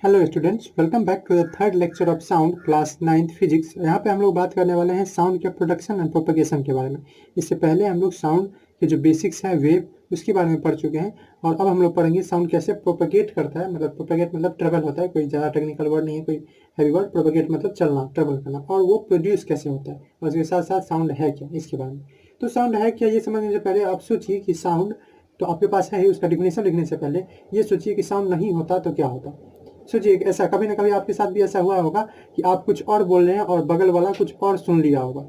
Hello students, welcome back to the third lecture of sound class 9th physics. यहाँ पे हम लोग बात करने वाले हैं साउंड के प्रोडक्शन एंड प्रोपगेशन के बारे में। इससे पहले हम लोग साउंड के जो बेसिक्स हैं वेव उसके बारे में पढ़ चुके हैं, और अब हम लोग पढ़ेंगे साउंड कैसे प्रोपगेट करता है। मतलब प्रोपगेट मतलब ट्रेवल होता है, कोई ज़्यादा टेक्निकल वर्ड नहीं है, कोई हैवी वर्ड। प्रोपगेट मतलब चलना, ट्रेवल करना, और वो प्रोड्यूस कैसे होता है, और उसके साथ साथ साउंड है क्या, इसके बारे में। तो साउंड है क्या ये समझने से पहले आप सोचिए कि साउंड तो आपके पास है ही। उसका डिफिनेशन लिखने से पहले ये सोचिए कि साउंड नहीं होता तो क्या होता। सोचिए ऐसा कभी ना कभी आपके साथ भी ऐसा हुआ होगा कि आप कुछ और बोल रहे हैं और बगल वाला कुछ और सुन लिया होगा,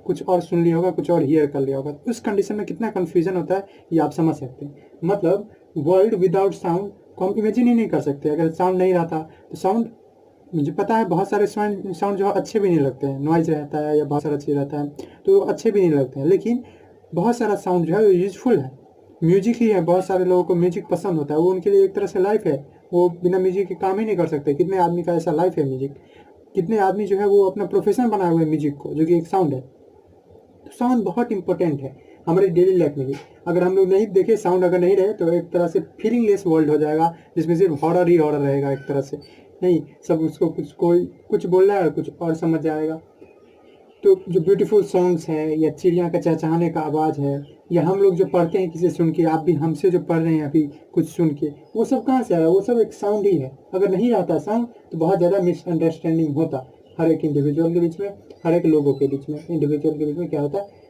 कुछ और सुन लिया होगा, कुछ और हियर कर लिया होगा। उस कंडीशन में कितना कंफ्यूजन होता है ये आप समझ सकते हैं। मतलब वर्ल्ड विदाउट साउंड को हम इमेजिन ही नहीं कर सकते। अगर साउंड नहीं रहता तो साउंड, मुझे पता है बहुत सारे साउंड जो अच्छे भी नहीं लगते हैं, नॉइज रहता है या बहुत सारा चीज़ रहता है तो अच्छे भी नहीं लगते हैं, लेकिन बहुत सारा साउंड जो है यूजफुल है। म्यूजिक ही है, बहुत सारे लोगों को म्यूजिक पसंद होता है, वो उनके लिए एक तरह से लाइफ है। वो बिना म्यूजिक के काम ही नहीं कर सकते। कितने आदमी का ऐसा लाइफ है म्यूजिक, कितने आदमी जो है वो अपना प्रोफेशन बनाए हुए म्यूजिक को, जो कि एक साउंड है। तो साउंड बहुत इंपॉर्टेंट है हमारे डेली लाइफ में भी। अगर हम लोग नहीं देखें, साउंड अगर नहीं रहे तो एक तरह से फीलिंगलेस वर्ल्ड हो जाएगा, जिसमें सिर्फ हॉरर ही हॉरर रहेगा एक तरह से। नहीं, सब उसको कोई कुछ बोल रहा है और कुछ और समझ जाएगा। तो जो ब्यूटीफुल सॉन्ग्स है, या चिड़िया का चहचहाने का आवाज़ है, या हम लोग जो पढ़ते हैं किसी सुन के, आप भी हमसे जो पढ़ रहे हैं अभी कुछ सुन के, वो सब कहाँ से आया? वो सब एक साउंड ही है। अगर नहीं रहता साउंड तो बहुत ज़्यादा मिसअंडरस्टैंडिंग होता हर एक इंडिविजुअल के बीच में, हर एक लोगों के बीच में। इंडिविजुअल के बीच में क्या होता है,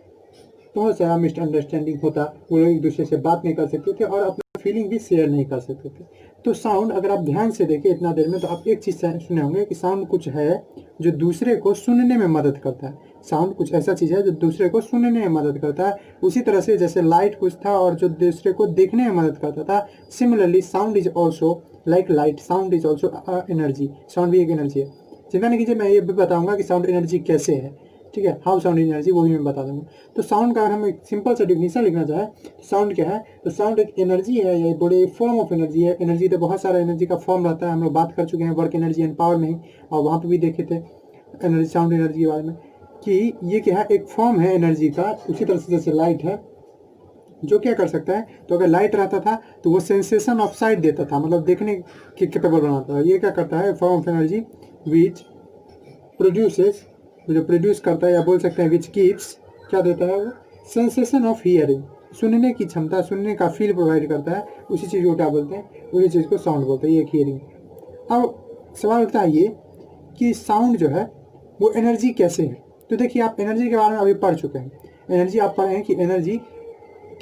बहुत सारा मिसअंडरस्टैंडिंग होता। वो लोग एक दूसरे से बात नहीं कर सकते थे और अपना फीलिंग भी शेयर नहीं कर सकते थे। तो साउंड अगर आप ध्यान से देखें इतना देर में, तो आप एक चीज़ सुने होंगे कि साउंड कुछ है जो दूसरे को सुनने में मदद करता है। साउंड कुछ ऐसा चीज़ है जो दूसरे को सुनने में मदद करता है। उसी तरह से जैसे लाइट कुछ था और जो दूसरे को देखने में मदद करता था, similarly sound is also like light. Sound is also energy. Sound भी एक एनर्जी है। चिंता नहीं कीजिए, मैं ये भी बताऊंगा कि साउंड एनर्जी कैसे है। ठीक है, हाउ साउंड एनर्जी, वो भी मैं बता दूंगा। तो साउंड का अगर हम एक सिंपल सा डिफिनेशन लिखना चाहें तो साउंड क्या है, तो साउंड एक एनर्जी है, या बड़े फॉर्म ऑफ एनर्जी है। एनर्जी तो बहुत सारा एनर्जी का फॉर्म रहता है, हम लोग बात कर चुके हैं वर्क एनर्जी एंड पावर में ही, और वहाँ पे भी देखे थे एनर्जी, साउंड एनर्जी के बारे में, कि ये क्या है, एक फॉर्म है एनर्जी का। उसी तरह से जैसे लाइट है, जो क्या कर सकता है, तो अगर लाइट रहता था तो वो सेंसेशन ऑफ साइट देता था, मतलब देखने के कैपेबल बनाता था। ये क्या करता है, form of energy which produces, जो प्रोड्यूस करता है, या बोल सकते हैं विच कीप्स, क्या देता है वो, सेंसेशन ऑफ हियरिंग, सुनने की क्षमता, सुनने का फील प्रोवाइड करता है। उसी चीज़ को क्या बोलते हैं, उसी चीज़ को साउंड बोलते हैं, ये एक हियरिंग। अब सवाल उठता है ये कि साउंड जो है वो एनर्जी कैसे है। तो देखिए, आप एनर्जी के बारे में अभी पढ़ चुके हैं। एनर्जी आप पढ़े हैं कि एनर्जी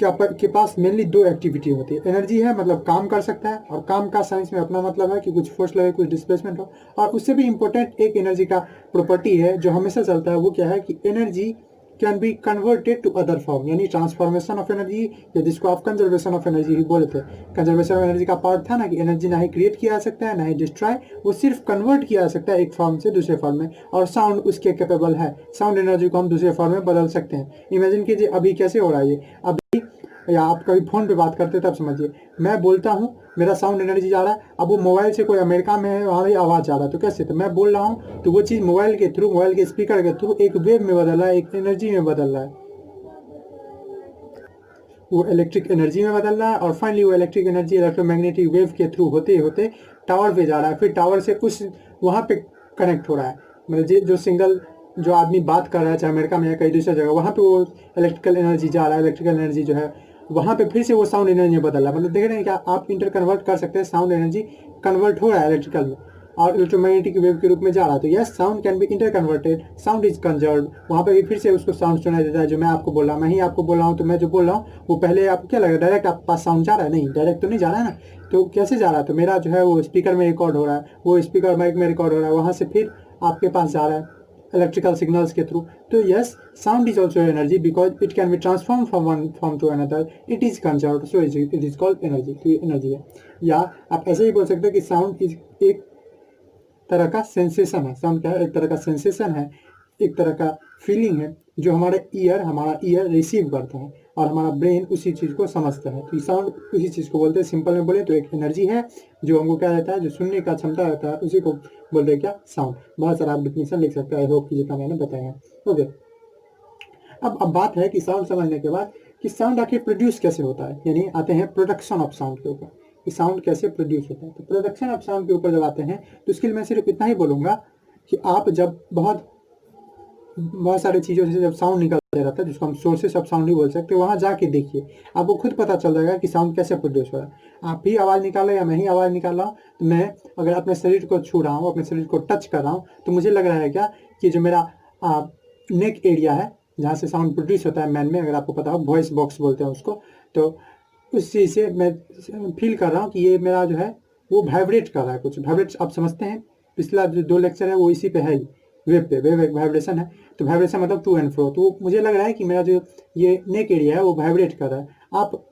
के पास मेनली दो एक्टिविटी होती है। एनर्जी है मतलब काम कर सकता है, और काम का साइंस में अपना मतलब है कि कुछ फोर्स लगे, कुछ डिस्प्लेसमेंट हो। और उससे भी इम्पोर्टेंट एक एनर्जी का प्रॉपर्टी है जो हमेशा चलता है, वो क्या है कि energy can be converted to other form, यानी ट्रांसफॉर्मेशन ऑफ एनर्जी, या जिसको आप कंजर्वेशन ऑफ एनर्जी ही बोले थे। कंजर्वेशन ऑफ एनर्जी का पार्ट था ना कि एनर्जी ना ही क्रिएट किया जा सकता है ना ही डिस्ट्रॉय, वो सिर्फ कन्वर्ट किया जा सकता है एक फॉर्म से दूसरे फॉर्म में, और साउंड उसके कैपेबल है। साउंड एनर्जी को हम दूसरे फॉर्म में बदल सकते हैं। इमेजिन कीजिए अभी कैसे हो रहा है ये, अभी या आप कभी फ़ोन पे बात करते तब समझिए, मैं बोलता हूँ, मेरा साउंड एनर्जी जा रहा है, अब वो मोबाइल से कोई अमेरिका में है, वहाँ भी आवाज़ जा रहा है, तो कैसे, तो मैं बोल रहा हूँ तो वो चीज़ मोबाइल के थ्रू, मोबाइल के स्पीकर के थ्रू एक वेव में बदल रहा है, एक एनर्जी में बदल रहा है, वो इलेक्ट्रिक एनर्जी में बदल रहा है। और फाइनली वो इलेक्ट्रिक एनर्जी इलेक्ट्रोमैग्नेटिक वेव के थ्रू होते होते टावर पे जा रहा है, फिर टावर से उस वहाँ पे कनेक्ट हो रहा है। मतलब जो सिंगल जो आदमी बात कर रहा है, चाहे अमेरिका में या कहीं दूसरी जगह, वहाँ पे वो इलेक्ट्रिकल एनर्जी जा रहा है। इलेक्ट्रिकल एनर्जी जो है वहाँ पे फिर से वो साउंड एनर्जी में बदल रहा है। मतलब देख रहे हैं क्या, आप इंटर कन्वर्ट कर सकते हैं, साउंड एनर्जी कन्वर्ट हो रहा है इलेक्ट्रिकल में और इलेक्ट्रोमैग्नेटिक वेव के रूप में जा रहा है। तो yes, sound can be inter converted, sound is conserve. वहाँ पे भी फिर से उसको साउंड सुनाई देता है, जो मैं आपको बोल रहा हूँ, मैं ही आपको बोल रहा हूँ। तो मैं जो बोल रहा हूँ वो पहले आपको क्या लगा, डायरेक्ट आपके पास साउंड जा रहा है? नहीं, डायरेक्ट तो नहीं जा रहा है ना। तो कैसे जा रहा है, तो मेरा जो है वो स्पीकर में रिकॉर्ड हो रहा है, वो स्पीकर माइक में रिकॉर्ड हो रहा है, वहाँ से फिर आपके पास जा रहा है इलेक्ट्रिकल सिग्नल्स के थ्रू। तो yes, sound is also energy because it can be transform from one form to another, it is conserve, so it is called energy. तो ये एनर्जी है। या आप ऐसे ही बोल सकते हैं कि साउंड इज एक तरह का सेंसेशन है। साउंड क्या है, एक तरह का सेंसेशन है, एक तरह का फीलिंग है, जो हमारा ईयर रिसीव करता है और हमारा ब्रेन उसी चीज़ को समझता है। तो साउंड उसी चीज़ को बोलते हैं। सिंपल में बोले तो एक एनर्जी है जो हमको क्या रहता है, जो सुनने का क्षमता रहता है, उसी को बोलते हैं क्या, साउंड। बहुत सारा आप डिफिनेशन लिख सकते हैं, आई होप कि जितना मैंने बताया। ओके, अब बात है कि साउंड समझने के बाद कि साउंड आखिर प्रोड्यूस कैसे होता है, यानी आते हैं प्रोडक्शन ऑफ साउंड के ऊपर। कि साउंड कैसे प्रोड्यूस होता है। तो प्रोडक्शन ऑफ साउंड के ऊपर जब आते हैं तो इसके लिए मैं सिर्फ इतना ही बोलूँगा कि आप जब बहुत सारी चीज़ों से जब साउंड निकलता रहता है, जिसको हम सोर्सेस ऑफ साउंड ही बोल सकते हैं, वहाँ जाके देखिए, आपको खुद पता चल जाएगा कि साउंड कैसे प्रोड्यूस हो रहा है। आप ही आवाज़ निकाल रहे हैं या मैं ही आवाज़ निकाल रहा हूँ, तो मैं अगर अपने शरीर को छू रहा हूँ, अपने शरीर को टच कर रहा हूँ, तो मुझे लग रहा है क्या कि जो मेरा नेक एरिया है जहाँ से साउंड प्रोड्यूस होता है मैन में, अगर आपको पता हो वॉइस बॉक्स बोलते हैं उसको, तो उस चीज़ से मैं फील कर रहा हूँ कि ये मेरा जो है वो वाइब्रेट कर रहा है। कुछ वाइब्रेट आप समझते हैं, पिछला जो 2 लेक्चर है वो इसी पे है ही, वेव एक वाइब्रेशन है। तो वाइब्रेशन मतलब टू एंड फ्रो। तो मुझे लग रहा है कि मेरा जो ये नेक एरिया है वो वाइब्रेट कर रहा है। आप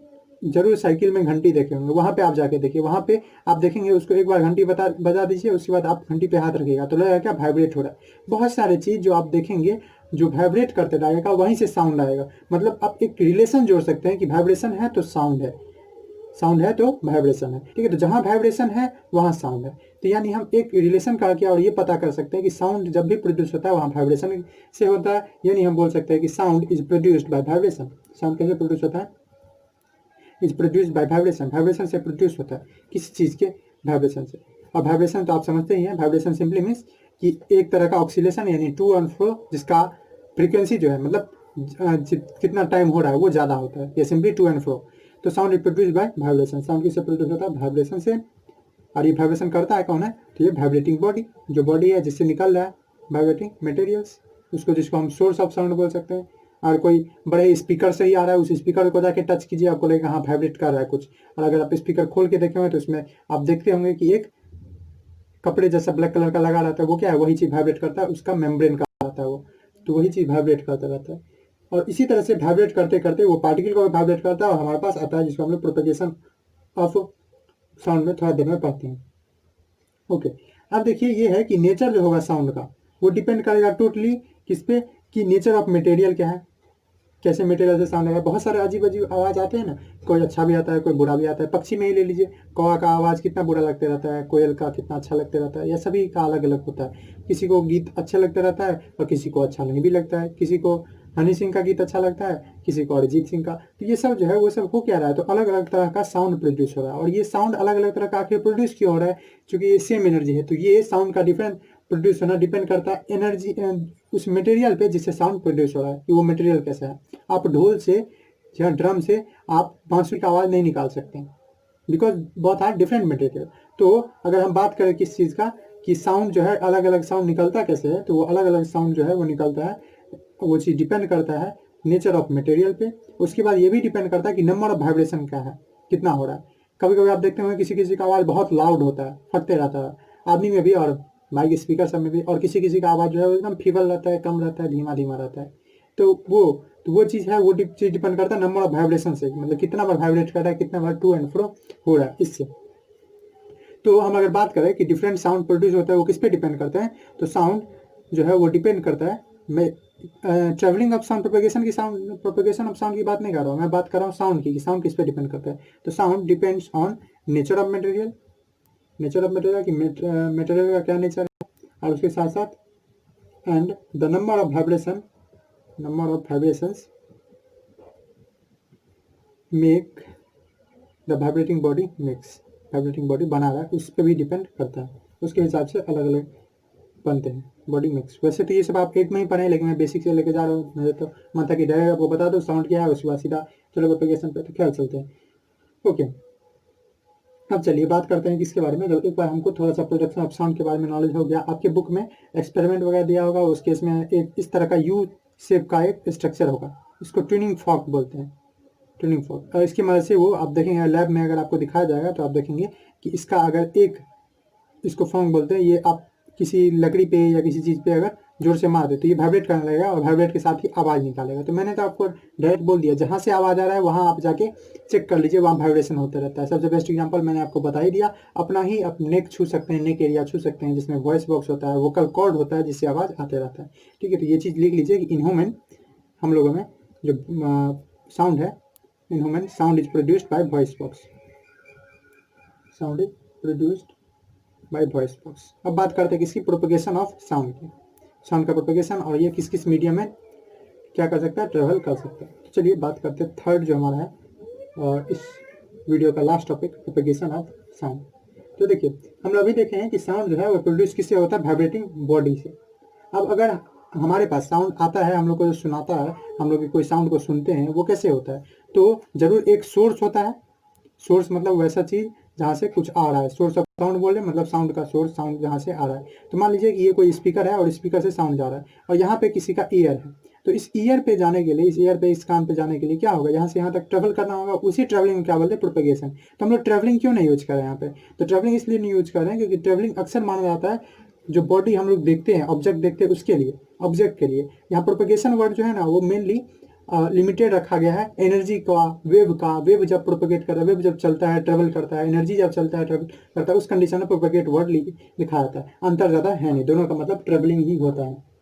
जरूर साइकिल में घंटी देखे होंगे, वहाँ पे आप जाके देखिए, वहाँ पे आप देखेंगे उसको एक बार घंटी बजा दीजिए, उसके बाद आप घंटी पे हाथ रखिएगा तो लगेगा क्या वाइब्रेट हो रहा है। बहुत सारे चीज़ जो आप देखेंगे जो वाइब्रेट करते रहेगा वहीं से साउंड आएगा। मतलब आप एक रिलेशन जोड़ सकते हैं कि वाइब्रेशन है तो साउंड है, साउंड है तो वाइब्रेशन है। ठीक है, तो जहाँ वाइब्रेशन है वहाँ साउंड है। तो यानी हम एक रिलेशन करके और ये पता कर सकते हैं कि साउंड जब भी प्रोड्यूस होता है वहाँ वाइब्रेशन से होता है। यानी हम बोल सकते हैं कि sound is produced by vibration. Sound कैसे प्रोड्यूस होता है? Is produced by vibration. Vibration से प्रोड्यूस होता है, किसी चीज़ के वाइब्रेशन से। और वाइब्रेशन तो आप समझते ही हैं, वाइब्रेशन सिंपली मीन्स कि एक तरह का ऑक्सीलेशन यानी टू एंड फ्रो, जिसका फ्रीक्वेंसी जो है मतलब कितना टाइम हो रहा है वो ज़्यादा होता है, ये सिंपली टू एंड फ्रो। तो sound is produce by vibration. Sound किससे प्रोड्यूस होता है? वाइब्रेशन से। और ये वाइब्रेशन करता है कौन है? तो ये वाइब्रेटिंग बॉडी, जो बॉडी है जिससे निकल रहा है वाइब्रेटिंग मटेरियल्स, जिसको हम सोर्स ऑफ साउंड बोल सकते हैं। और कोई बड़े स्पीकर से ही आ रहा है, उस स्पीकर को जाके टच कीजिए, आपको लगेगा हाँ वाइब्रेट कर रहा है कुछ। और अगर आप स्पीकर खोल के देखे हुए तो उसमें आप देखते होंगे कि एक कपड़े जैसा ब्लैक कलर का लगा रहता है, वो क्या है? वही चीज़ वाइब्रेट करता है, उसका मेम्ब्रेन का रहता है वो, तो वही चीज़ वाइब्रेट करता रहता है। और इसी तरह से वाइब्रेट करते करते वो पार्टिकल को वाइब्रेट करता है और हमारे पास आता है, जिसको हम लोग प्रोपेगेशन ऑफ साउंड में थोड़ा देर में पढ़ते हैं। ओके, अब देखिए ये है कि नेचर जो होगा साउंड का वो डिपेंड करेगा टोटली किस पे, कि नेचर ऑफ मटेरियल क्या है, कैसे मटेरियल से साउंड आएगा। बहुत सारे अजीब अजीब आवाज़ आते हैं ना, कोई अच्छा भी आता है कोई बुरा भी आता है। पक्षी में ही ले लीजिए, कौवा का आवाज़ कितना बुरा लगते रहता है, कोयल का कितना अच्छा लगते रहता है, यह सभी का अलग अलग होता है। किसी को गीत अच्छा लगता रहता है और किसी को अच्छा नहीं भी लगता है। किसी को हनी सिंह का गीत अच्छा लगता है, किसी को अरिजीत सिंह का। तो ये सब जो है वो सब हो क्या रहा है? तो अलग अलग तरह का साउंड प्रोड्यूस हो रहा है। और ये साउंड अलग अलग तरह का आखिर प्रोड्यूस क्यों हो रहा है? क्योंकि ये सेम एनर्जी है। तो ये साउंड का डिफरेंट प्रोड्यूस होना डिपेंड करता है एनर्जी उस मटेरियल पे जिससे साउंड प्रोड्यूस हो रहा है, कि वो मटेरियल कैसा है। आप ढोल से या ड्रम से आप बांसुरी का आवाज़ नहीं निकाल सकते, बिकॉज बहुत आर डिफरेंट मटेरियल। तो अगर हम बात करें किस चीज़ का कि साउंड जो है अलग अलग साउंड निकलता कैसे है, तो वो अलग अलग साउंड जो है वो निकलता है, वो चीज़ डिपेंड करता है नेचर ऑफ मटेरियल पे। उसके बाद ये भी डिपेंड करता है कि नंबर ऑफ वाइब्रेशन क्या है, कितना हो रहा है। कभी कभी आप देखते होंगे किसी किसी का आवाज़ बहुत लाउड होता है, फटते रहता है, आदमी में भी और माइक स्पीकर सब में भी। और किसी किसी का आवाज़ जो है वो एकदम फीबल रहता है, कम रहता है, धीमा धीमा रहता है। तो वो चीज़ है, वो चीज़ डिपेंड करता है नंबर ऑफ वाइब्रेशन से, मतलब कितना बार वाइब्रेट कर रहा है, कितना बार टू एंड फ्रो हो रहा है इससे। तो हम अगर बात करें कि डिफरेंट साउंड प्रोड्यूस होता है वो किस पे डिपेंड करता है, तो साउंड जो है वो डिपेंड करता है। मैं ट्रेवलिंग ऑफ साउंड प्रोपेगेशन की साउंड प्रोपेगेशन ऑफ साउंड की बात नहीं कर रहा हूँ, मैं बात कर रहा हूँ साउंड की, कि साउंड किस पे डिपेंड करता है। तो sound depends on nature of material, nature of material कि मटेरियल का क्या नेचर है, और उसके साथ साथ and the number of vibration, number of vibrations make the vibrating body mix, vibrating body बना रहा है उस पर भी डिपेंड करता है। उसके हिसाब से अलग अलग बनते हैं बॉडी मिक्स। वैसे तो ये सब आप एक में ही पढ़े, लेकिन मैं बेसिक से लेके जा रहा हूँ। मुझे तो मन था कि डायरेक्ट आपको बता दो साउंड क्या है, उसके बाद सीधा चलो प्रोपेगेशन पे, तो ख्याल चलते हैं। ओके, अब चलिए बात करते हैं किसके बारे में। जब एक बार हमको थोड़ा सा प्रोडक्शन ऑफ साउंड के बारे में नॉलेज हो गया, आपके बुक में एक्सपेरिमेंट वगैरह दिया होगा, उस केस में एक इस तरह का यू शेप का एक स्ट्रक्चर होगा, इसको ट्यूनिंग फॉर्क बोलते हैं, ट्यूनिंग फॉर्क। और इसकी मदद से वो आप देखेंगे लैब में अगर आपको दिखाया जाएगा तो आप देखेंगे कि इसका अगर एक, इसको फॉर्क बोलते हैं, ये आप किसी लकड़ी पे या किसी चीज़ पे अगर जोर से मार दे तो ये वाइब्रेट करने लगेगा और वाइब्रेट के साथ ही आवाज़ निकालेगा। तो मैंने तो आपको डायरेक्ट बोल दिया, जहाँ से आवाज़ आ रहा है वहाँ आप जाके चेक कर लीजिए, वहाँ वाइब्रेशन होता रहता है। सबसे बेस्ट एग्जांपल मैंने आपको बता ही दिया, अपना ही आप नेक छू सकते हैं, नेक एरिया छू सकते हैं, जिसमें वॉइस बॉक्स होता है, वोकल कॉर्ड होता है, जिससे आवाज़ आते रहता है। ठीक है, तो ये चीज़ लिख लीजिए कि इन ह्यूमन, हम लोगों में जो साउंड है, in human sound is produced by voice box, sound is produced by voice box. अब बात करते हैं किसकी, प्रोपेगेशन ऑफ साउंड की, साउंड का प्रोपेगेशन, और ये किस किस मीडियम में क्या कर सकता है, ट्रेवल कर सकता है। तो चलिए बात करते हैं थर्ड जो हमारा है, और इस वीडियो का last topic propagation of sound. तो देखिए हम लोग अभी देखे हैं कि साउंड जो है वो प्रोड्यूस किससे होता है, वाइब्रेटिंग बॉडी से। अब अगर हमारे पास साउंड आता है, हम लोग को जो सुनाता है, हम लोग कोई साउंड को सुनते हैं, वो कैसे होता है, तो जरूर एक सोर्स होता है। सोर्स मतलब वैसा चीज जहाँ से कुछ आ रहा है, सोर्स ऑफ साउंड बोले मतलब साउंड का सोर्स, साउंड जहाँ से आ रहा है। तो मान लीजिए कि ये कोई स्पीकर है और स्पीकर से साउंड जा रहा है और यहाँ पे किसी का ईयर है, तो इस ईयर पे जाने के लिए, इस ईयर पे, इस कान पे जाने के लिए क्या होगा, यहाँ से यहाँ तक ट्रेवल करना होगा। उसी ट्रेवलिंग में क्या बोलते हैं, प्रोपेगेशन। तो हम लोग ट्रेवलिंग क्यों नहीं यूज कर रहे हैं यहाँ पे, तो ट्रेवलिंग इसलिए नहीं यूज कर रहे हैं क्योंकि ट्रेवलिंग अक्सर माना जाता है जो बॉडी हम लोग देखते हैं, ऑब्जेक्ट देखते हैं, उसके लिए, ऑब्जेक्ट के लिए। यहाँ प्रोपेगेशन वर्ड जो है ना वो मेनली लिमिटेड रखा गया है एनर्जी का, वेव का। वेव जब प्रोपेगेट करता है, वेव जब चलता है, ट्रेवल करता है, एनर्जी जब चलता है, ट्रेवल करता है, उस कंडीशन में प्रोपेगेट वर्ड लिखा जाता है। अंतर ज़्यादा है नहीं, दोनों का मतलब ट्रेवलिंग ही होता है।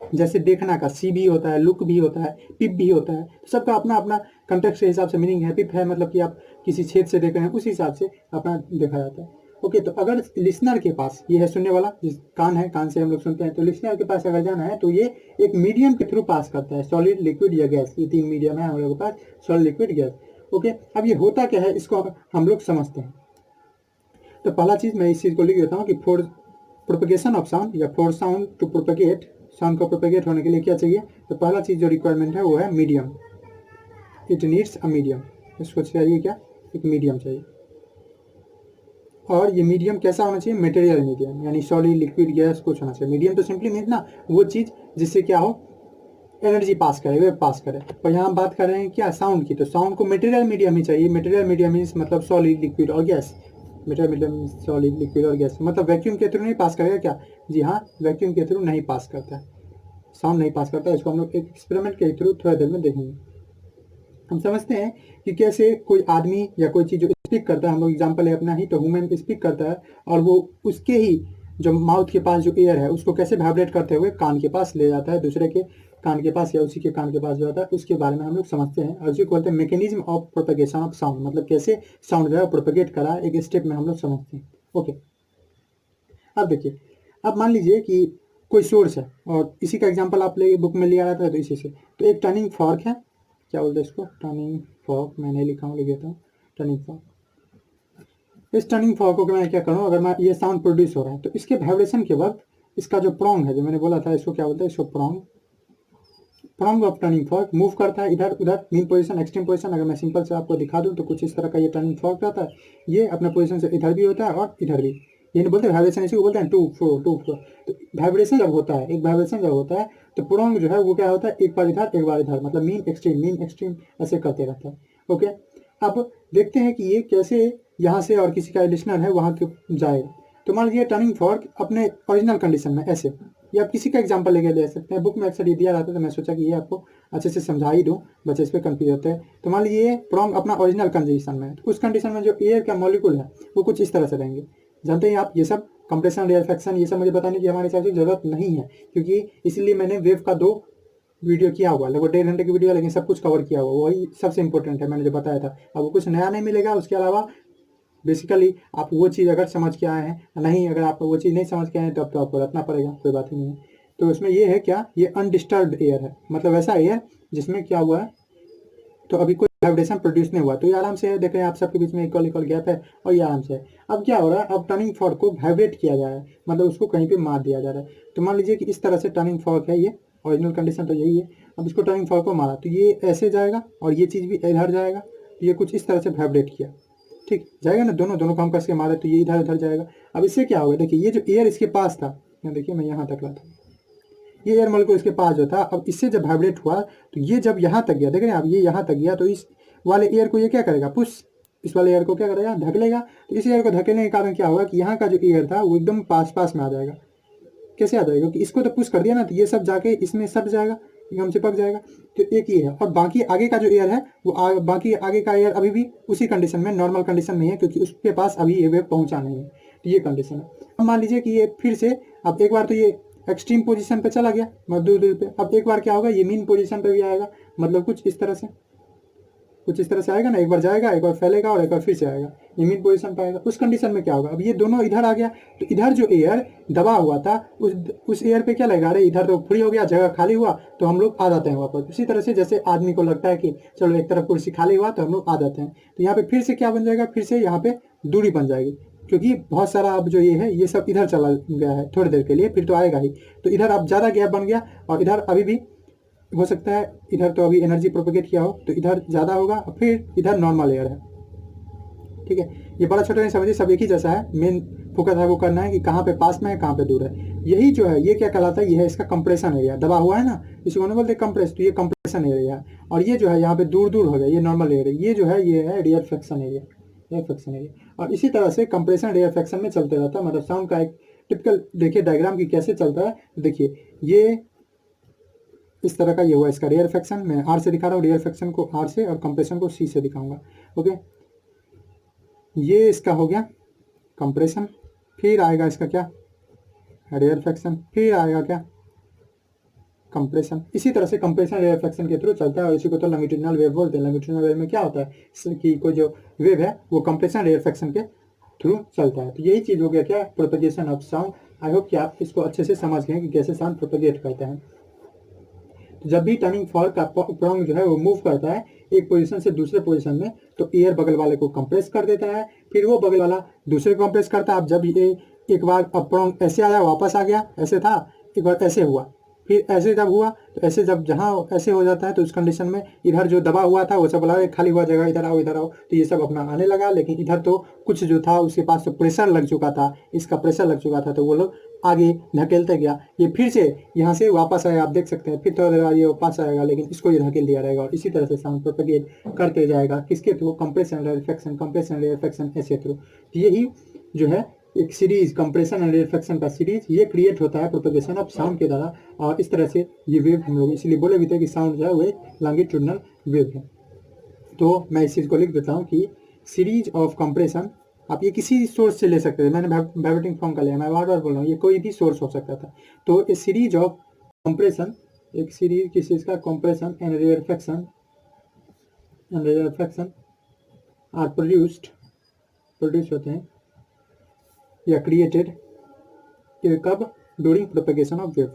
जैसे देखना का सी भी होता है, लुक भी होता है, पिप भी होता है, तो सबका अपना अपना कंटेक्स्ट के हिसाब से मीनिंग है। पिप है मतलब कि आप किसी क्षेत्र से देख रहे हैं, उस हिसाब से अपना देखा जाता है। ओके, तो अगर लिसनर के पास, ये है सुनने वाला, जिस कान है, कान से हम लोग सुनते हैं, तो लिसनर के पास अगर जाना है तो ये एक मीडियम के थ्रू पास करता है, सॉलिड, लिक्विड या गैस। ये 3 मीडियम है हम लोग के पास, सॉलिड, लिक्विड, गैस। ओके, अब ये होता क्या है इसको हम लोग समझते हैं। तो पहला चीज मैं इस चीज को लिख देता हूँ कि फॉर प्रोपेगेशन ऑफ साउंड या for sound to propagate, sound को प्रोपेगेट होने के लिए क्या चाहिए, तो पहला चीज जो रिक्वायरमेंट है वो है medium. It needs a medium. इसको चाहिए क्या, एक मीडियम चाहिए। और ये मीडियम कैसा होना चाहिए, मटेरियल मीडियम, यानी सॉलिड, लिक्विड, गैस कुछ होना चाहिए। मीडियम तो सिंपली मीन ना वो चीज जिससे क्या हो, एनर्जी पास करे, वेव पास करे। और यहाँ बात कर रहे हैं क्या, साउंड की, तो साउंड को मटेरियल मीडियम ही चाहिए। मटेरियल मीडियम मीन्स मतलब सॉलिड, लिक्विड और gas. Material medium solid, liquid और गैस, मतलब वैक्यूम के थ्रू नहीं पास करेगा क्या, जी हाँ, वैक्यूम के थ्रू नहीं पास करता है, साउंड नहीं पास करता है। इसको हम लोग एक एक्सपेरिमेंट के थ्रू थोड़ा देर में देखेंगे। हम समझते हैं कि कैसे कोई आदमी या कोई चीज जो स्पीक करता है, हम लोग एग्जाम्पल है अपना ही, तो ह्यूमन स्पीक करता है और वो उसके ही जो माउथ के पास जो एयर है उसको कैसे वाइब्रेट करते हुए कान के पास ले जाता है, दूसरे के कान के पास या उसी के कान के पास जो होता है, उसके बारे में हम लोग समझते हैं। और उसी को बोलते हैं mechanism of propagation of sound, मतलब कैसे साउंड जो है प्रोपेगेट करा, एक स्टेप में हम लोग समझते हैं। ओके, अब देखिए, अब मान लीजिए कि कोई सोर्स है और इसी का एग्जाम्पल आप ले बुक में लिया रहता है, तो इसी से, तो एक टर्निंग फॉर्क है, क्या बोलते हैं इसको, टर्निंग फॉर्क, मैंने लिखा हूँ, लिख देता हूँ, टर्निंग फॉर्क। इस टर्निंग फॉर्क को मैं क्या करूँ, अगर मैं ये साउंड प्रोड्यूस हो रहा है तो इसके वाइब्रेशन के वक्त इसका जो प्रोंग है, जो मैंने बोला था, इसको क्या बोलते हैं, इसको prong, prong of turning fork move करता है इधर उधर, मीन पोजीशन, एक्सट्रीम पोजीशन। अगर मैं सिंपल से आपको दिखा दूं तो कुछ इस तरह का ये टर्निंग फॉर्क रहता है। ये अपने पोजीशन से इधर भी होता है और इधर भी, ये नहीं बोलते वाइब्रेशन, इसी को बोलते हैं टू फ्लो, टू फ्लो। तो वाइब्रेशन जब होता है, एक वाइब्रेशन जब होता है तो प्रोंग जो है वो क्या होता है, एक बार इधर एक बार इधर, मतलब मीन एक्सट्रीम ऐसे करते रहता है। ओके, अब देखते हैं कि ये कैसे यहाँ से और किसी का लिसनर है वहाँ के जाएगा। तो मान लीजिए टर्निंग फॉर्क अपने ओरिजिनल कंडीशन में ऐसे, ये आप किसी का एग्जांपल लेके ले सकते हैं, बुक में अक्सर ये दिया रहता है, तो मैं सोचा कि ये आपको अच्छे से समझा ही दूँ, बच्चे इस पर कंफ्यूज होते हैं। तो मान लीजिए प्रोंग अपना ओरिजिनल कंडीशन में, तो उस कंडीशन में जो एयर का मॉलिक्यूल है वो कुछ इस तरह से रहेंगे। जानते हैं आप, ये सब कंप्रेशन, रेयरफेक्शन, ये सब मुझे बताने की हमारे हिसाब से जरूरत नहीं है, क्योंकि इसलिए मैंने वेव का 2 वीडियो किया हुआ, लगभग 1.5 घंटे की वीडियो, लेकिन सब कुछ कवर किया हुआ, वही सबसे इंपॉर्टेंट है, मैंने जो बताया था। अब वो कुछ नया नहीं मिलेगा, उसके अलावा बेसिकली आप वो चीज़ अगर समझ के आए हैं, नहीं अगर आप वो चीज़ नहीं समझ के आए तो अब तो आपको रखना पड़ेगा, कोई बात ही नहीं है। तो उसमें ये है क्या, ये अनडिस्टर्ब्ड एयर है, मतलब ऐसा एयर जिसमें क्या हुआ है, तो अभी कोई वाइब्रेशन प्रोड्यूस नहीं हुआ, तो ये आराम से है, देख रहे हैं आप सबके बीच में इक्वल इक्वल गैप है और ये आराम से है। अब क्या हो रहा है, अब टर्निंग फॉर्क को वाइब्रेट किया जा रहा है, मतलब उसको कहीं पे मार दिया जा रहा है। तो मान लीजिए कि इस तरह से टर्निंग फॉर्क है, ये ओरिजिनल कंडीशन तो यही है। अब इसको टर्निंग फॉर्क को मारा तो ये ऐसे जाएगा और ये चीज़ भी इधर जाएगा, तो ये कुछ इस तरह से वाइब्रेट किया, ठीक जाएगा ना, दोनों को हम कस के मारे तो ये इधर उधर जाएगा। अब इससे क्या होगा, देखिए ये जो एयर इसके पास था, देखिए मैं यहाँ तक लाता हूँ, ये एयर मॉलिक्यूल इसके पास जो था, अब इससे जब वाइब्रेट हुआ तो ये जब यहाँ तक गया, देख रहे हैं आप, ये यहाँ तक गया, तो इस वाले एयर को ये क्या करेगा, पुश, इस वाले एयर को क्या करेगा, धकेलेगा। तो इस एयर को धकेलने के कारण क्या होगा कि यहाँ का जो एयर था वो एकदम पास में आ जाएगा। कैसे आ जाएगा, क्योंकि इसको तो पुश कर दिया ना, तो ये सब जाके इसमें सट जाएगा, एकदम चिपक जाएगा। तो एक ये है, और बाकी आगे का जो एयर है वो बाकी आगे का एयर अभी भी उसी कंडीशन में, नॉर्मल कंडीशन में है, क्योंकि उसके पास अभी ये वेव पहुंचा नहीं है, तो ये कंडीशन है। अब मान लीजिए कि ये फिर से, अब एक बार तो ये एक्सट्रीम पोजीशन पे चला गया, मतलब दूर पे, अब एक बार क्या होगा, ये मीन पोजीशन पे भी आएगा, मतलब कुछ इस तरह से, कुछ इस तरह से आएगा ना, एक बार जाएगा, एक बार फैलेगा और एक बार फिर से आएगा, ये मिड पोजीशन पाएगा। उस कंडीशन में क्या होगा, अब ये दोनों इधर आ गया तो इधर जो एयर दबा हुआ था उस एयर पे क्या लगेगा, अरे इधर तो फ्री हो गया, जगह खाली हुआ तो हम लोग आ जाते हैं वापस। उसी तरह से जैसे आदमी को लगता है कि चलो एक तरफ कुर्सी खाली हुआ तो हम लोग आ जाते हैं, तो यहाँ पे फिर से क्या बन जाएगा, फिर से यहाँ पे दूरी बन जाएगी, क्योंकि बहुत सारा अब जो ये है ये सब इधर चला गया है थोड़ी देर के लिए, फिर तो आएगा ही। तो इधर अब ज़्यादा गैप बन गया और इधर अभी भी हो सकता है, इधर तो अभी एनर्जी प्रोपेगेट किया हो तो इधर ज़्यादा होगा, फिर इधर नॉर्मल एयर है। ठीक है, ये बड़ा छोटा नहीं समझिए, सब एक ही जैसा है, मेन फोकस है वो करना है कि कहाँ पे पास में है कहाँ पे दूर है। यही जो है ये क्या कहलाता है, ये है इसका कंप्रेशन एरिया, दबा हुआ है ना, इसको बोलते हैं कंप्रेस, तो ये कंप्रेशन एरिया है। और ये जो है यहाँ पे दूर दूर हो गया, ये नॉर्मल एरिया, ये जो है ये है रेयरफेक्शन एरिया, रेयरफेक्शन एरिया। और इसी तरह से कंप्रेशन रेयरफेक्शन में चलते रहता है, मतलब साउंड का एक टिपिकल देखिए डायग्राम की कैसे चलता है। देखिए ये इस तरह का ये हुआ इसका रेयरफेक्शन, मैं आर से दिखा रहा हूँ, रेयरफेक्शन को आर से और कंप्रेशन को सी से दिखाऊंगा। ओके, ये इसका हो गया कंप्रेशन, फिर आएगा इसका क्या, रेयरफेक्शन, फिर आएगा क्या, कंप्रेशन। इसी तरह से कंप्रेशन रेयरफेक्शन के थ्रू चलता है और इसी को तो लॉन्गिट्यूडिनल वेव बोलते हैं। लॉन्गिट्यूडिनल वेव में क्या होता है कि कोई जो वेव है वो कंप्रेशन रेयरफेक्शन के थ्रू चलता है। तो यही चीज़ हो गया क्या, propagation of sound. I hope कि आप इसको अच्छे से समझ गए कि कैसे साउंड प्रोपेगेट करते हैं। तो जब भी टर्निंग फॉर्क का प्रोंग जो है वो मूव करता है एक पोजीशन से दूसरे पोजीशन में, तो एयर बगल वाले को कंप्रेस कर देता है, फिर वो बगल वाला दूसरे को कंप्रेस करता है। अब जब ये एक बार प्रोंग ऐसे आया वापस आ गया, ऐसे था, एक बार ऐसे हुआ, फिर ऐसे जब हुआ तो ऐसे जब जहाँ ऐसे हो जाता है तो उस कंडीशन में इधर जो दबा हुआ था वो सब बोला खाली हुआ जगह, इधर आओ इधर आओ, तो ये सब अपना आने लगा। लेकिन इधर तो कुछ जो था उसके पास तो प्रेशर लग चुका था, इसका प्रेशर लग चुका था, तो वो लोग आगे धकेलते गया, ये फिर से यहाँ से वापस आया, आप देख सकते हैं, फिर थोड़ा देर बाद ये वापस आएगा, लेकिन इसको ये धकेल दिया रहेगा। और इसी तरह से साउंड प्रोपेगेट करते जाएगा, किसके through, compression rarefaction, compression rarefaction ऐसे थ्रू। यही जो है एक सीरीज कंप्रेशन एंड रेयरफेक्शन का सीरीज ये क्रिएट होता है प्रोपेगेशन ऑफ साउंड के द्वारा। और इस तरह से ये वेव हम लोग इसलिए बोले भी थे कि साउंड जो है वो एक लॉन्गिट्यूडिनल वेव है। तो मैं इस चीज़ को लिख देता हूँ कि सीरीज ऑफ कंप्रेशन, आप ये किसी सोर्स से ले सकते थे, मैंने वाइब्रेटिंग फॉर्म का लिया, मैं बार बार बोल रहा हूँ, ये कोई भी सोर्स हो सकता था। तो ए सीरीज ऑफ कंप्रेशन, एक सीरीज किस चीज़ का, compression and rarefaction are produce होते हैं या क्रिएटेड कब, during propagation of wave,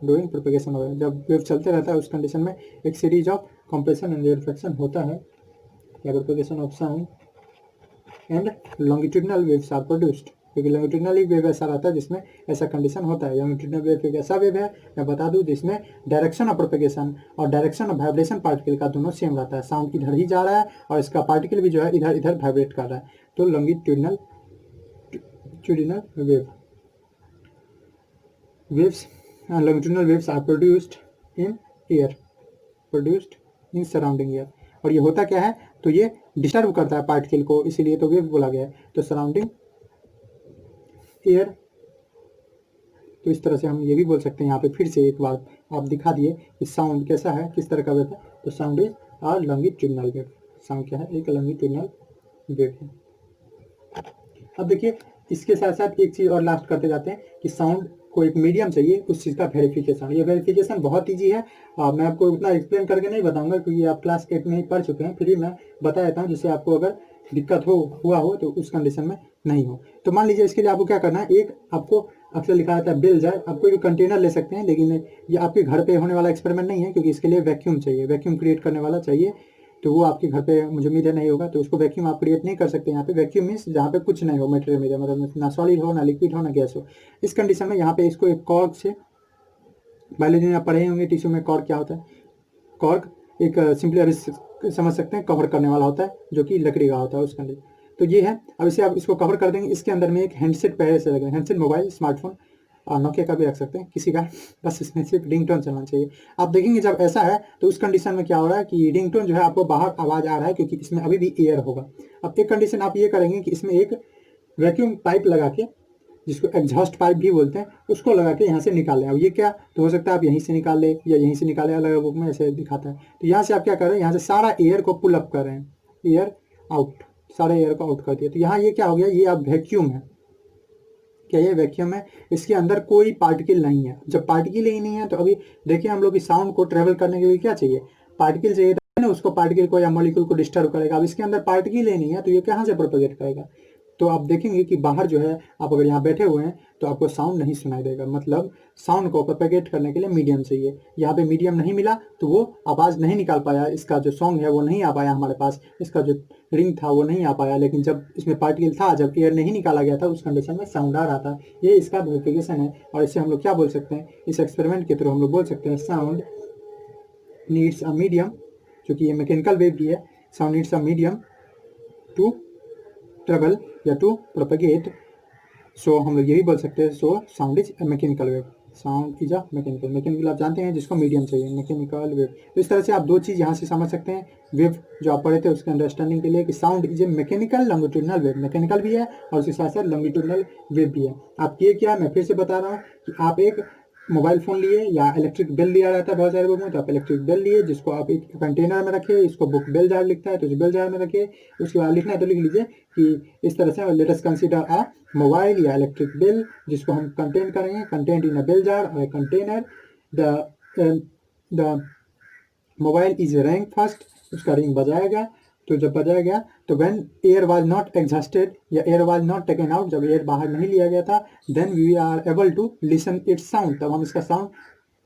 during propagation of wave, जब वेव चलते रहता है उस कंडीशन में एक series of compression and rarefaction होता है, या propagation of sound and longitudinal waves are produced, क्योंकि लॉन्गिट्यूडिनल वेव ऐसा रहता है जिसमें ऐसा कंडीशन होता है। लॉन्गिट्यूडिनल वेव एक ऐसा वेव है, मैं बता दूं, जिसमें डायरेक्शन ऑफ प्रोपेगेशन और डायरेक्शन ऑफ वाइब्रेशन पार्टिकल का दोनों सेम रहता है, साउंड इधर ही जा रहा है और इसका पार्टिकल भी जो है इधर इधर वाइब्रेट कर रहा है। तो longitudinal waves and longitudinal waves are produced in surrounding air। और ये होता क्या है, तो ये डिस्टर्ब करता है पार्टिकल को, इसीलिए तो वेव बोला गया है। तो सराउंडिंग एयर, तो इस तरह से हम ये भी बोल सकते हैं, यहाँ पे फिर से एक बार आप दिखा दिए कि साउंड कैसा है, किस तरह का वेव है। तो sound is are longitudinal wave, sound क्या है, एक लॉन्गिट्यूडिनल वेव है। अब देखिए इसके साथ साथ एक चीज़ और लास्ट करते जाते हैं कि साउंड को एक मीडियम चाहिए, उस चीज़ का वेरिफिकेशन। ये वेरिफिकेशन बहुत ईजी है, मैं आपको उतना एक्सप्लेन करके नहीं बताऊंगा क्योंकि आप क्लास 8 में ही पढ़ चुके हैं, फिर भी मैं बता देता हूँ जिससे आपको अगर दिक्कत हुआ हो तो उस कंडीशन में नहीं हो। तो मान लीजिए इसके लिए आपको क्या करना है, एक आपको अक्सर लिखा रहता है बेल जार, आप कोई भी कंटेनर ले सकते हैं, लेकिन ये आपके घर पे होने वाला एक्सपेरिमेंट नहीं है क्योंकि इसके लिए वैक्यूम चाहिए, वैक्यूम क्रिएट करने वाला चाहिए। तो वो आपके घर पे मुझे उम्मीद है नहीं होगा, तो उसको वैक्यूम आप क्रिएट नहीं कर सकते। यहाँ पे वैक्यूम मीन्स जहाँ पे कुछ नहीं हो, मटेरियल में, मतलब ना सॉलिड हो, ना लिक्विड हो, ना गैस हो। इस कंडीशन में यहाँ पे इसको एक कॉर्क से, बायोलॉजी में आप पढ़े होंगे टिश्यू में कॉर्क क्या होता है, कॉर्क एक सिंपली समझ सकते हैं कवर करने वाला होता है जो कि लकड़ी का होता है उस कंडीशन। तो ये है, अब इसे आप इसको कवर कर देंगे, इसके अंदर में एक हैंडसेट पहले से लगे, हैंडसेट मोबाइल, स्मार्टफोन और नोकिया का भी रख सकते हैं किसी का, बस इसमें सिर्फ रिंगटोन चलना चाहिए। आप देखेंगे जब ऐसा है तो उस कंडीशन में क्या हो रहा है कि रिंगटोन जो है आपको बाहर आवाज आ रहा है क्योंकि इसमें अभी भी एयर होगा। अब एक कंडीशन आप ये करेंगे कि इसमें एक वैक्यूम पाइप लगा के, जिसको एग्जॉस्ट पाइप भी बोलते हैं, उसको लगा के यहाँ से निकाल लें। अब ये क्या, तो हो सकता है आप यहीं से निकाल ले या यहीं से निकाले, अलग अलग बुक में ऐसे दिखाता है। तो यहाँ से आप क्या कर रहे हैं, यहाँ से सारा एयर को पुल अप कर रहे हैं, एयर आउट, सारे एयर को आउट कर दिया। तो यहाँ ये क्या हो गया, ये अब वैक्यूम है, क्या ये वैक्यूम है, इसके अंदर कोई पार्टिकल नहीं है। जब पार्टिकल ही नहीं है तो अभी देखिए हम लोग की साउंड को ट्रेवल करने के लिए क्या चाहिए, पार्टिकल चाहिए। ना उसको पार्टिकल को या मॉलिक्यूल को डिस्टर्ब करेगा। अब इसके अंदर पार्टिकल ही नहीं है तो ये कहाँ से प्रोपेगेट करेगा। तो आप देखेंगे कि बाहर जो है, आप अगर यहाँ बैठे हुए हैं तो आपको साउंड नहीं सुनाई देगा, मतलब साउंड को प्रोपेगेट करने के लिए मीडियम चाहिए। यहाँ पे मीडियम नहीं मिला तो वो आवाज़ नहीं निकाल पाया, इसका जो सॉन्ग है वो नहीं आ पाया हमारे पास, इसका जो रिंग था वो नहीं आ पाया। लेकिन जब इसमें पार्टिकल था, जब एयर नहीं निकाला गया था, उस कंडीशन में साउंड आ रहा था। ये इसका प्रोपेगेशन है। और इससे हम लोग क्या बोल सकते हैं, इस एक्सपेरिमेंट के थ्रू हम लोग बोल सकते हैं साउंड नीड्स अ मीडियम, क्योंकि ये मैकेनिकल वेव भी है। Sound needs a medium to travel या टू प्रोपेगेट। सो हम लोग यही बोल सकते हैं, so sound is a mechanical wave. Sound is a mechanical आप जानते हैं जिसको मीडियम चाहिए, मैकेनिकल वेव। तो इस तरह से आप दो चीज़ यहाँ से समझ सकते हैं वेव जो आप पढ़े थे उसके अंडरस्टैंडिंग के लिए, कि sound is a mechanical longitudinal wave, mechanical भी है और उसके साथ साथ लॉन्गिट्यूडनल वेव भी है। आप ये क्या, मैं फिर से बता रहा हूँ कि आप एक मोबाइल फ़ोन लिए या इलेक्ट्रिक बिल लिया रहता है बहुत सारे बुक में, तो आप इलेक्ट्रिक बिल लिए जिसको आप एक कंटेनर में रखिए, इसको बुक बेल जार लिखता है तो इस बेल जार में रखिए। उसके बाद लिखना है तो लिख लीजिए कि इस तरह से let us consider a mobile या इलेक्ट्रिक बिल जिसको हम कंटेन करेंगे, content in a bell jar और container. The mobile is rang first, उसका रिंग बजाएगा। तो जब बजाएगा तो when air was not exhausted या air was not taken out, जब एयर बाहर नहीं लिया गया था, then we are able to listen its sound, तब हम इसका साउंड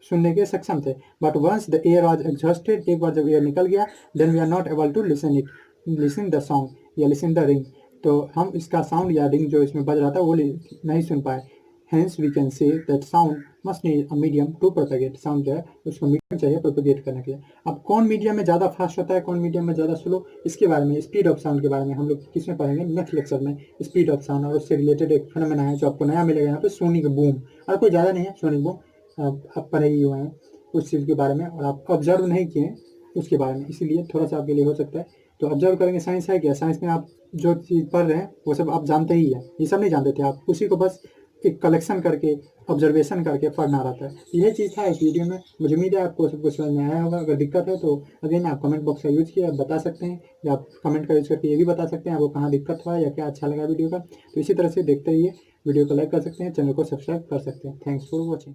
सुनने के सक्षम थे। But once the air was exhausted, एक बार जब एयर निकल गया, then we are not able to listen the song या लिसन द रिंग, तो हम इसका साउंड या रिंग जो इसमें बज रहा था वो नहीं सुन पाए। Hence we can say that sound must need a medium to propagate. Sound जो है उसको मीडियम चाहिए प्रोपेगेट करने के लिए। अब कौन मीडियम में ज़्यादा फास्ट होता है, कौन मीडियम में ज़्यादा स्लो, इसके बारे में, स्पीड ऑफ साउंड के बारे में हम लोग किसमें पढ़ेंगे, नेक्स्ट लेक्चर में। स्पीड ऑफ साउंड और उससे रिलेटेड एक फिनोमेना है जो आपको नया मिलेगा यहाँ पे, सोनिक बूम। और कोई ज़्यादा नहीं है, सोनिक बूम आप पढ़े ही हुए हैं उस चीज़ के बारे में, और आप ऑब्जर्व नहीं किए हैं उसके बारे में, इसीलिए थोड़ा सा आपके लिए हो सकता है। तो ऑब्जर्व करेंगे, साइंस है क्या, साइंस में आप जो चीज़ पढ़ रहे हैं वो सब आप जानते ही है, ये सब नहीं जानते थे आप, उसी को बस एक कलेक्शन करके ऑब्जर्वेशन करके पढ़ना रहता है। यह चीज़ था इस वीडियो में। मुझे उम्मीद है आपको सब कुछ समझ में आया होगा। अगर दिक्कत है तो अगेन आप कमेंट बॉक्स का यूज़ किया आप बता सकते हैं, या आप कमेंट का यूज़ करके ये भी बता सकते हैं आपको कहाँ दिक्कत हुआ या क्या अच्छा लगा वीडियो का। तो इसी तरह से देखते रहिए, वीडियो को लाइक कर सकते हैं, चैनल को सब्सक्राइब कर सकते हैं। Thanks for watching.